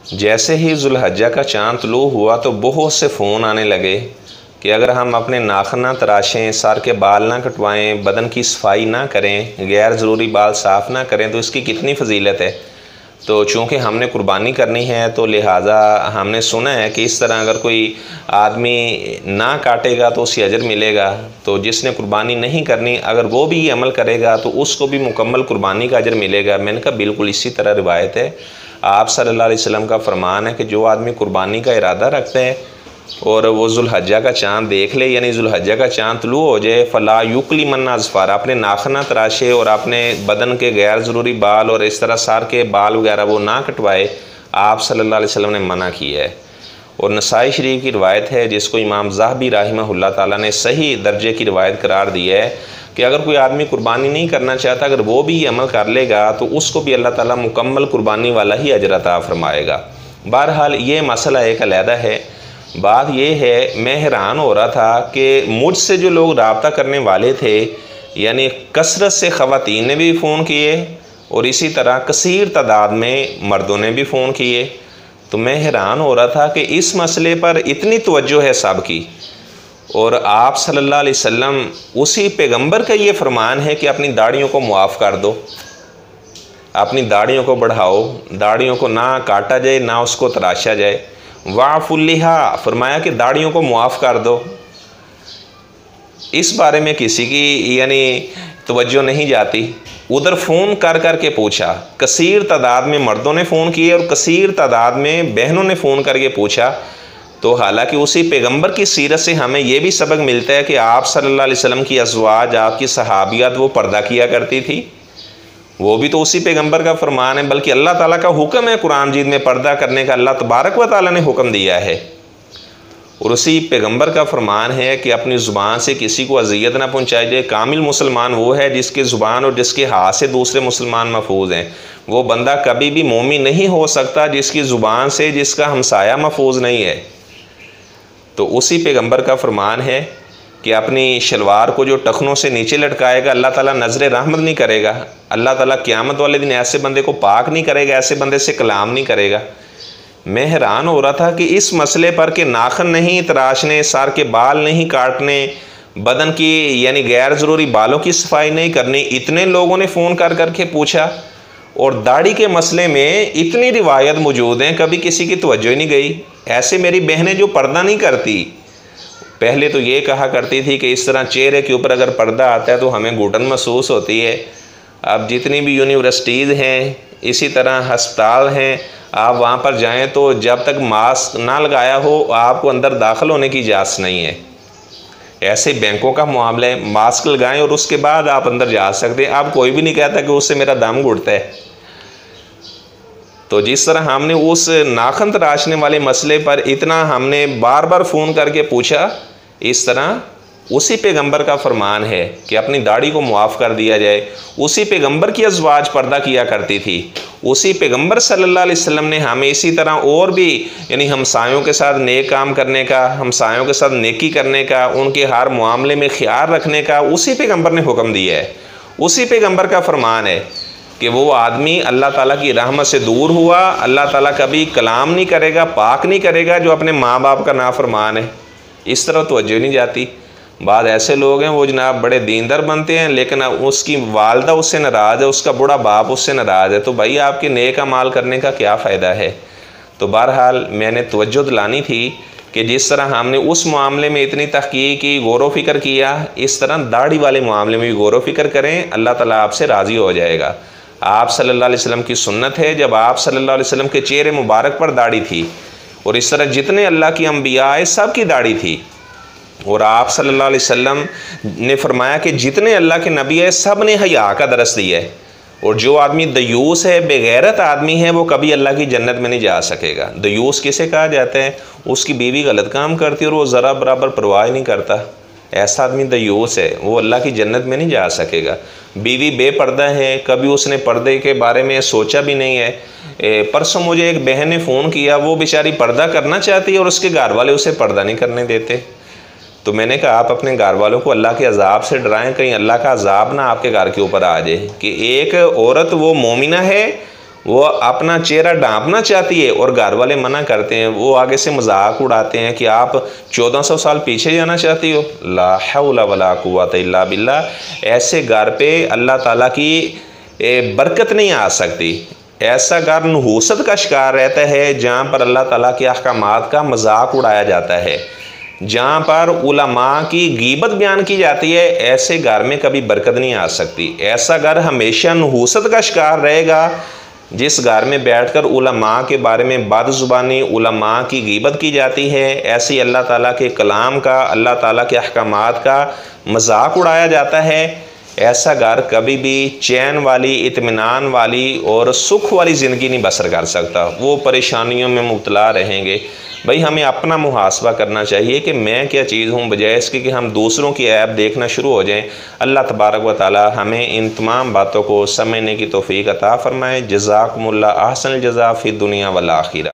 जैसे ही जुल्हज्जा का चाँद तुलू हुआ तो बहुत से फ़ोन आने लगे कि अगर हम अपने नाखून ना तराशें, सर के बाल ना कटवाएं, बदन की सफाई ना करें, गैर ज़रूरी बाल साफ़ ना करें तो इसकी कितनी फजीलत है। तो चूँकि हमने कुर्बानी करनी है तो लिहाजा हमने सुना है कि इस तरह अगर कोई आदमी ना काटेगा तो उसे अजर मिलेगा। तो जिसने कुर्बानी नहीं करनी अगर वो भी ये अमल करेगा तो उसको भी मुकम्मल कुर्बानी का अजर मिलेगा। मैंने कहा बिल्कुल इसी तरह रिवायत है। आप सल्लल्लाहु अलैहि वसल्लम का फरमान है कि जो आदमी कुर्बानी का इरादा रखते हैं और वो जुल्हज्जा का चाँद देख ले, यानी जुल्हज्जा का चाँद तुलू हो जाए, फ़ला युकली मन्ना अज़फ़ार, अपने नाखना तराशे और अपने बदन के गैर ज़रूरी बाल और इस तरह सर के बाल वगैरह वो ना कटवाए। आप सल्लल्लाहु अलैहि वसल्लम ने मना किया है। और नसाई शरीफ की रिवायत है जिसको इमाम ज़ाहबी रहमहुल्लाह ताला ने सही दर्जे की रिवायत करार दी है कि अगर कोई आदमी कुर्बानी नहीं करना चाहता, अगर वो भी ये अमल कर लेगा तो उसको भी अल्लाह ताला मुकम्मल कुर्बानी वाला ही अजर अता फरमाएगा। बहरहाल ये मसला एक अलहदा है। बात ये है, मैं हैरान हो रहा था कि मुझसे जो लोग रब्ता करने वाले थे, यानी कसरत से ख़वातीन ने भी फ़ोन किए और इसी तरह कसीर तादाद में मर्दों ने भी फ़ोन किए। तो मैं हैरान हो रहा था कि इस मसले पर इतनी तवज्जो है सब की, और आप सल्लल्लाहु अलैहि वसल्लम उसी पैगंबर का ये फरमान है कि अपनी दाढ़ियों को मुआफ़ कर दो, अपनी दाढ़ियों को बढ़ाओ, दाढ़ियों को ना काटा जाए ना उसको तराशा जाए। वाफ़ुल्लिहा, फरमाया कि दाढ़ियों को मुआफ़ कर दो। इस बारे में किसी की यानी तवज्जो नहीं जाती। उधर फ़ोन कर कर के पूछा, कसीर तादाद में मर्दों ने फ़ोन किए और कसीर तादाद में बहनों ने फ़ोन करके पूछा। तो हालांकि उसी पैगंबर की सीरत से हमें यह भी सबक मिलता है कि आप सल्लल्लाहु अलैहि वसल्लम की अज़वाज, आपकी सहाबियात वो पर्दा किया करती थी, वो भी तो उसी पैगंबर का फरमान है। बल्कि अल्लाह ताला का हुक्म है कुरान मजीद में पर्दा करने का, अल्लाह तबारक व तआला ने हुक्म दिया है। और उसी पैगंबर का फरमान है कि अपनी ज़ुबान से किसी को अजियत ना पहुँचाई जाए। कामिल मुसलमान वो है जिसकी ज़ुबान और जिसके हाथ से दूसरे मुसलमान महफूज हैं। वो बंदा कभी भी मोमिन नहीं हो सकता जिसकी ज़ुबान से जिसका हमसाया महफूज नहीं है। तो उसी पैगंबर का फरमान है कि अपनी शलवार को जो टखनों से नीचे लटकाएगा अल्लाह ताला नज़र रहमत नहीं करेगा। अल्लाह ताला क़यामत वाले दिन ऐसे बंदे को पाक नहीं करेगा, ऐसे बंदे से कलाम नहीं करेगा। मैं हैरान हो रहा था कि इस मसले पर कि नाखून नहीं तराशने, सर के बाल नहीं काटने, बदन की यानी गैर ज़रूरी बालों की सफाई नहीं करनी, इतने लोगों ने फ़ोन कर कर के पूछा। और दाढ़ी के मसले में इतनी रिवायत मौजूद हैं, कभी किसी की तवज्जो ही नहीं गई। ऐसे मेरी बहनें जो पर्दा नहीं करती, पहले तो ये कहा करती थी कि इस तरह चेहरे के ऊपर अगर पर्दा आता है तो हमें घुटन महसूस होती है। अब जितनी भी यूनिवर्सिटीज़ हैं, इसी तरह हस्पताल हैं, आप वहाँ पर जाएं तो जब तक मास्क ना लगाया हो आपको अंदर दाखिल होने की इजाज़त नहीं है। ऐसे बैंकों का मामला है, मास्क लगाएं और उसके बाद आप अंदर जा सकते हैं। अब कोई भी नहीं कहता कि उससे मेरा दम घुटता है। तो जिस तरह हमने उस नाखून तराशने वाले मसले पर इतना हमने बार बार फ़ोन करके पूछा, इस तरह उसी पैगंबर का फरमान है कि अपनी दाढ़ी को मुआफ़ कर दिया जाए। उसी पैगंबर की अज़वाज पर्दा किया करती थी। उसी पैगंबर सल्लल्लाहु अलैहि वसल्लम ने हमें इसी तरह और भी यानी हमसायों के साथ नेक काम करने का, हमसायों के साथ नेकी करने का, उनके हर मामले में ख्याल रखने का उसी पैगंबर ने हुक्म दिया है। उसी पैगंबर का फरमान है कि वो आदमी अल्लाह ताला की रहमत से दूर हुआ, अल्लाह ताला कभी कलाम नहीं करेगा, पाक नहीं करेगा जो अपने माँ बाप का नाफरमान है। इस तरह तवज्जो नहीं जाती। बाद ऐसे लोग हैं वो जनाब बड़े दीनदार बनते हैं लेकिन उसकी वालदा उससे नाराज़ है, उसका बूढ़ा बाप उससे नाराज़ है, तो भाई आपके नेक अमाल करने का क्या फ़ायदा है। तो बहरहाल मैंने तवज्जो दिलानी थी कि जिस तरह हमने उस मामले में इतनी तहक़ीक़ की, गौर व फ़िक्र किया, इस तरह दाढ़ी वाले मामले में भी गौर व फ़िक्र करें, अल्लाह ताला आपसे राज़ी हो जाएगा। आप सल्लल्लाहु अलैहि वसल्लम की सुन्नत है, जब आप सल्लल्लाहु अलैहि वसल्लम के चेहरे मुबारक पर दाढ़ी थी और इस तरह जितने अल्लाह की अंबिया आए सब की दाढ़ी थी। और आप सल्लल्लाहु अलैहि वसल्लम ने फरमाया कि जितने अल्लाह के नबी है सब ने हया का दरस दिया है। और जो आदमी दयूस है, बेगैरत आदमी है, वो कभी अल्लाह की जन्नत में नहीं जा सकेगा। दयूस किसे कहा जाता है? उसकी बीवी गलत काम करती है और वो ज़रा बराबर परवाह नहीं करता, ऐसा आदमी दयूस है, वो अल्लाह की जन्नत में नहीं जा सकेगा। बीवी बेपर्दा है, कभी उसने पर्दे के बारे में सोचा भी नहीं है। परसों मुझे एक बहन ने फ़ोन किया, वो बेचारी पर्दा करना चाहती है और उसके घर वाले उसे पर्दा नहीं करने देते। तो मैंने कहा आप अपने घर वालों को अल्लाह के अजाब से डराएं, कहीं अल्लाह का अजाब ना आपके घर के ऊपर आ जाए। कि एक औरत वो मोमिना है वो अपना चेहरा ढांपना चाहती है और घर वाले मना करते हैं, वो आगे से मजाक उड़ाते हैं कि आप 1400 साल पीछे जाना चाहती हो। ला हौला वला कुव्वता इल्ला बिल्लाह। ऐसे घर पे अल्लाह ताला की बरकत नहीं आ सकती। ऐसा घर नहूसत का शिकार रहता है जहाँ पर अल्लाह ताला के अहकामात का मजाक उड़ाया जाता है, जहाँ पर उलमा की गीबत बयान की जाती है। ऐसे घर में कभी बरकत नहीं आ सकती। ऐसा घर हमेशा नहूसत का शिकार रहेगा जिस घर में बैठकर उलमा के बारे में बदजुबानी, उलमा की गीबत की जाती है, ऐसी अल्लाह ताला के कलाम का, अल्लाह ताला के अहकामात का मजाक उड़ाया जाता है। ऐसा घर कभी भी चैन वाली, इत्मीनान वाली और सुख वाली ज़िंदगी नहीं बसर कर सकता। वो परेशानियों में मुब्तला रहेंगे। भाई हमें अपना मुहासबा करना चाहिए कि मैं क्या चीज़ हूँ, बजाय इसके कि हम दूसरों की ऐब देखना शुरू हो जाएं। अल्लाह तबारक व तआला हमें इन तमाम बातों को समझने की तौफीक अता फ़रमाए। जज़ाकुमुल्लाह अहसनुल जज़ा फ़िद दुनिया वल आखिरा।